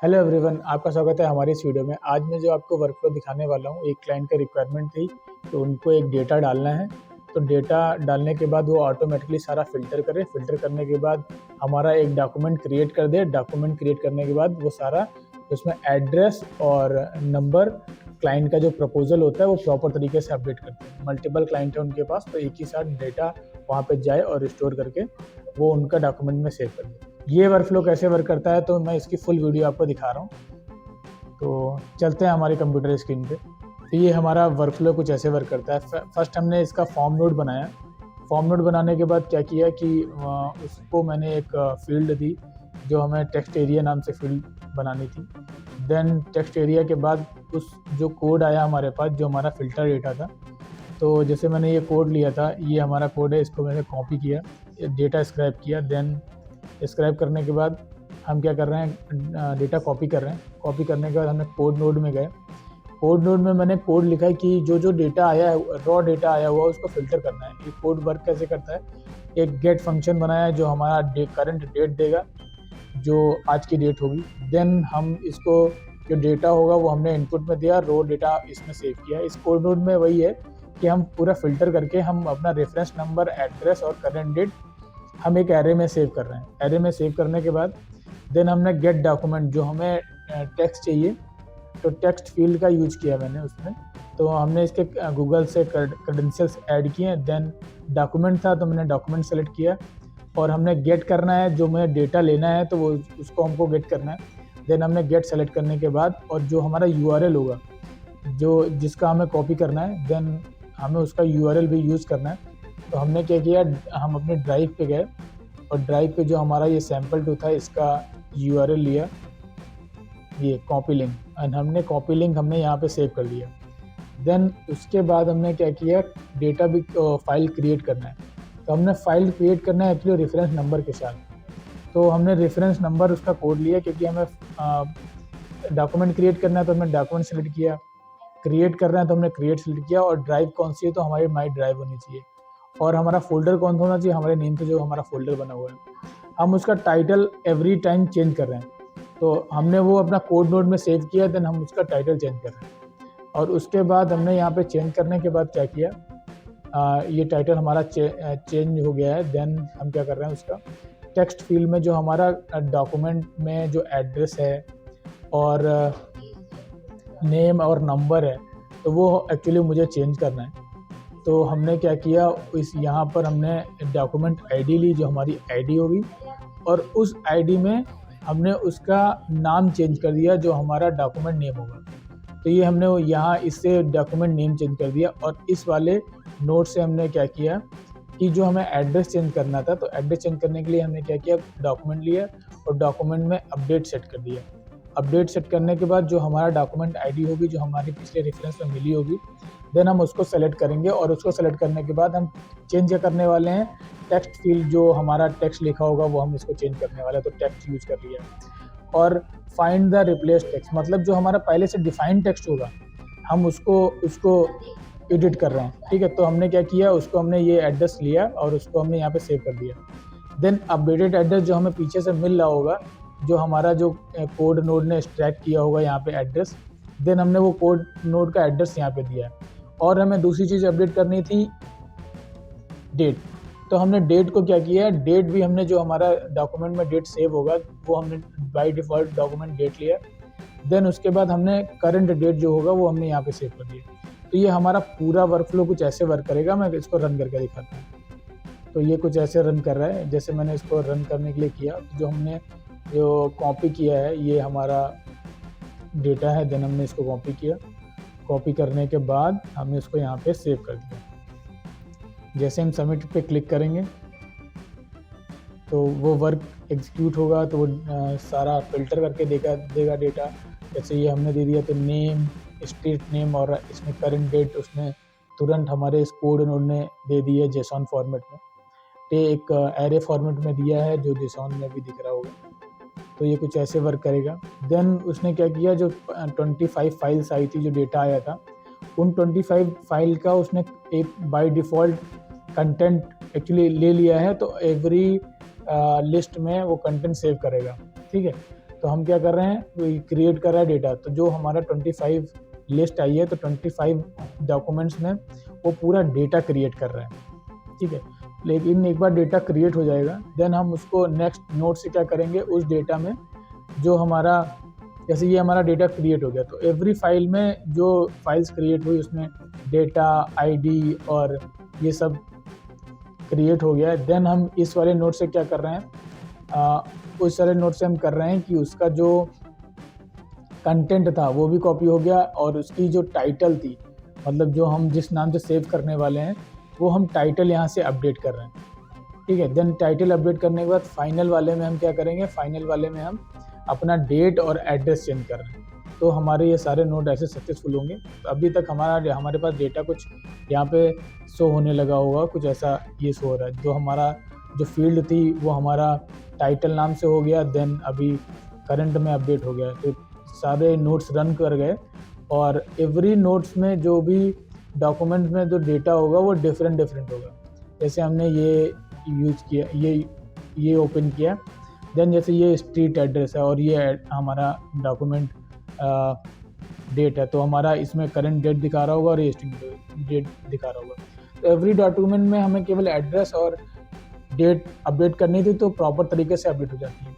Hello everyone, आपका स्वागत है हमारी इस वीडियो में। आज मैं जो आपको वर्कफ्लो दिखाने वाला हूँ, एक क्लाइंट का रिक्वायरमेंट थी तो उनको एक डेटा डालना है। तो डेटा डालने के बाद वो ऑटोमेटिकली सारा फ़िल्टर करने के बाद हमारा एक डॉक्यूमेंट क्रिएट कर दे। डॉक्यूमेंट क्रिएट करने के बाद वो सारा उसमें एड्रेस और नंबर, क्लाइंट का जो प्रपोज़ल होता है वो प्रॉपर तरीके से अपडेट करते हैं। मल्टीपल क्लाइंट है उनके पास, तो एक ही साथ डेटा वहाँ पे जाए और स्टोर करके वो उनका डॉक्यूमेंट में सेव कर दे। ये वर्कफ्लो कैसे वर्क करता है तो मैं इसकी फुल वीडियो आपको दिखा रहा हूँ। तो चलते हैं हमारे कंप्यूटर स्क्रीन पे। तो ये हमारा वर्कफ्लो कुछ ऐसे वर्क करता है। फर्स्ट हमने इसका फॉर्म नोड बनाया। फॉर्म नोड बनाने के बाद क्या किया कि उसको मैंने एक फील्ड दी जो हमें टेक्स्ट एरिया नाम से फील्ड बनानी थी। देन टेक्स्ट एरिया के बाद उस जो कोड आया हमारे पास, जो हमारा फ़िल्टर डेटा था, तो जैसे मैंने ये कोड लिया था, ये हमारा कोड है, इसको मैंने कॉपी किया, डेटा स्क्रैप किया। देन स्क्रैप करने के बाद हम क्या कर रहे हैं, डेटा कॉपी कर रहे हैं। कॉपी करने के बाद हमने कोड नोड में गए। कोड नोड में मैंने कोड लिखा है कि जो डेटा आया है, रॉ डेटा आया हुआ, उसको फ़िल्टर करना है। ये कोड वर्क कैसे करता है, एक गेट फंक्शन बनाया है जो हमारा करंट डेट देगा, जो आज की डेट होगी। देन हम इसको जो डेटा होगा वो हमने इनपुट में दिया, रॉ डेटा इसमें सेव किया। इस कोड नोड में वही है कि हम पूरा फ़िल्टर करके हम अपना रेफरेंस नंबर, एड्रेस और करंट डेट हम एक एरे में सेव कर रहे हैं। एरे में सेव करने के बाद देन हमने गेट डॉक्यूमेंट, जो हमें टेक्स्ट चाहिए, तो टेक्स्ट फील्ड का यूज किया मैंने उसमें। तो हमने इसके गूगल से क्रेडेंशियल्स ऐड किए। देन डॉक्यूमेंट था तो मैंने डॉक्यूमेंट सेलेक्ट किया और हमने गेट करना है, जो मैं डेटा लेना है तो वो उसको हमको गेट करना है। देन हमने गेट सेलेक्ट करने के बाद और जो हमारा यूआरएल होगा, जो जिसका हमें कॉपी करना है, देन हमें उसका यूआरएल भी यूज़ करना है। तो हमने क्या किया, हम अपने ड्राइव पे गए और ड्राइव पे जो हमारा ये सैम्पल टू था, इसका यूआरएल लिया, ये कॉपी लिंक, एंड हमने कॉपी लिंक हमने यहाँ पे सेव कर लिया। देन उसके बाद हमने क्या किया, डेटा भी फाइल क्रिएट करना है। तो हमने फाइल क्रिएट करना है एक्चुअली रेफरेंस नंबर के साथ। तो हमने रेफरेंस नंबर उसका कोड लिया, क्योंकि हमें डॉक्यूमेंट क्रिएट करना है तो हमने डॉक्यूमेंट सेलेक्ट किया। क्रिएट करना है तो हमने क्रिएट सेलेक्ट किया। और ड्राइव कौन सी है, तो हमारी माई ड्राइव होनी चाहिए। और हमारा फ़ोल्डर कौन सा होना चाहिए, हमारे नेम से जो हमारा फ़ोल्डर बना हुआ है। हम उसका टाइटल एवरी टाइम चेंज कर रहे हैं। तो हमने वो अपना कोड नोड में सेव किया, देन हम उसका टाइटल चेंज कर रहे हैं। और उसके बाद हमने यहाँ पे चेंज करने के बाद क्या किया, ये टाइटल हमारा चेंज हो गया है। देन हम क्या कर रहे हैं, उसका टेक्स्ट फील्ड में जो हमारा डॉक्यूमेंट में जो एड्रेस है और नेम और नंबर है, तो वो एक्चुअली मुझे चेंज करना है। तो हमने क्या किया, इस यहाँ पर हमने डॉक्यूमेंट आईडी ली, जो हमारी आईडी होगी, और उस आईडी में हमने उसका नाम चेंज कर दिया, जो हमारा डॉक्यूमेंट नेम होगा। तो ये हमने यहाँ इससे डॉक्यूमेंट नेम चेंज कर दिया। और इस वाले नोट से हमने क्या किया कि जो हमें एड्रेस चेंज करना था, तो एड्रेस चेंज करने के लिए हमने क्या किया, डॉक्यूमेंट लिया और डॉक्यूमेंट में अपडेट सेट कर दिया। अपडेट सेट करने के बाद जो हमारा डॉक्यूमेंट आईडी होगी, जो हमारी पिछले रेफरेंस में मिली होगी, देन हम उसको सेलेक्ट करेंगे। और उसको सेलेक्ट करने के बाद हम चेंज करने वाले हैं टेक्स्ट फील्ड, जो हमारा टेक्स्ट लिखा होगा वो हम इसको चेंज करने वाले हैं। तो टेक्स्ट यूज़ कर लिया। और फाइंड द रिप्लेस टेक्स्ट, मतलब जो हमारा पहले से डिफाइंड टेक्स्ट होगा, हम उसको एडिट कर रहे हैं। ठीक है, तो हमने क्या किया, उसको हमने ये एड्रेस लिया और उसको हमने यहाँ पे सेव कर दिया। देन अपडेटेड एड्रेस जो हमें पीछे से मिल रहा होगा, जो हमारा जो कोड नोड ने एक्सट्रैक्ट किया होगा यहाँ पे एड्रेस, देन हमने वो कोड नोड का एड्रेस यहाँ पे दिया है। और हमें दूसरी चीज़ अपडेट करनी थी, डेट। तो हमने डेट को क्या किया है, डेट भी हमने जो हमारा डॉक्यूमेंट में डेट सेव होगा, वो हमने बाय डिफ़ॉल्ट डॉक्यूमेंट डेट लिया। देन उसके बाद हमने करंट डेट जो होगा वो हमने यहाँ पे सेव कर दिया। तो ये हमारा पूरा वर्कफ्लो कुछ ऐसे वर्क करेगा। मैं इसको रन करके दिखाता हूँ। तो ये कुछ ऐसे रन कर रहा है, जैसे मैंने इसको रन करने के लिए किया। जो हमने जो कॉपी किया है, ये हमारा डेटा है। देन हमने इसको कॉपी किया। कॉपी करने के बाद हमने इसको यहाँ पे सेव कर दिया। जैसे हम सबमिट पे क्लिक करेंगे तो वो वर्क एग्जीक्यूट होगा। तो वो सारा फ़िल्टर करके देगा डेटा। जैसे ये हमने दे दिया, तो नेम, स्ट्रीट नेम और इसमें करंट डेट उसने तुरंत हमारे इस कोड नोड ने दे दी है जेसॉन फॉर्मेट में। ये एक एरे फॉर्मेट में दिया है, जो जेसॉन में भी दिख रहा होगा। तो ये कुछ ऐसे वर्क करेगा। देन उसने क्या किया, जो 25 फाइल्स आई थी, जो डेटा आया था, उन 25 फाइल का उसने एक बाय डिफ़ॉल्ट कंटेंट एक्चुअली ले लिया है। तो एवरी लिस्ट में वो कंटेंट सेव करेगा। ठीक है, तो तो हम क्या कर रहे हैं, क्रिएट कर रहा है डेटा। तो जो हमारा 25 लिस्ट आई है, तो 25 डॉक्यूमेंट्स में वो पूरा डेटा क्रिएट कर रहा है, ठीक है। लेकिन एक बार डेटा क्रिएट हो जाएगा, देन हम उसको नेक्स्ट नोट से क्या करेंगे, उस डेटा में जो हमारा, जैसे ये हमारा डेटा क्रिएट हो गया, तो एवरी फाइल में जो फाइल्स क्रिएट हुई उसमें डेटा, आईडी और ये सब क्रिएट हो गया है। देन हम इस वाले नोट से क्या कर रहे हैं, उस वाले नोट से हम कर रहे हैं कि उसका जो कंटेंट था वो भी कॉपी हो गया, और उसकी जो टाइटल थी, मतलब जो हम जिस नाम से सेव करने वाले हैं, वो हम टाइटल यहाँ से अपडेट कर रहे हैं, ठीक है। देन टाइटल अपडेट करने के बाद फाइनल वाले में हम क्या करेंगे, फाइनल वाले में हम अपना डेट और एड्रेस चेंज कर रहे हैं। तो हमारे ये सारे नोट ऐसे सक्सेसफुल होंगे। तो अभी तक हमारे पास डेटा कुछ यहाँ पे शो होने लगा होगा, कुछ ऐसा ये शो हो रहा है। जो हमारा जो फील्ड थी वो हमारा टाइटल नाम से हो गया, देन अभी करंट में अपडेट हो गया। तो सारे नोट्स रन कर गए, और एवरी नोट्स में जो भी डॉक्यूमेंट में जो डेटा होगा वो डिफरेंट होगा। जैसे हमने ये यूज़ किया, ये ओपन किया, देन जैसे ये स्ट्रीट एड्रेस है और ये हमारा डॉक्यूमेंट डेट है, तो हमारा इसमें करंट डेट दिखा रहा होगा और ये स्ट्रीट डेट दिखा रहा होगा। तो एवरी डॉक्यूमेंट में हमें केवल एड्रेस और डेट अपडेट करनी थी, तो प्रॉपर तरीके से अपडेट हो जाती है।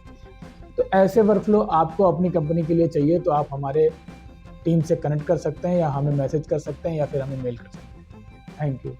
तो ऐसे वर्कफ्लो आपको अपनी कंपनी के लिए चाहिए, तो आप हमारे टीम से कनेक्ट कर सकते हैं, या हमें मैसेज कर सकते हैं, या फिर हमें मेल कर सकते हैं। Thank you.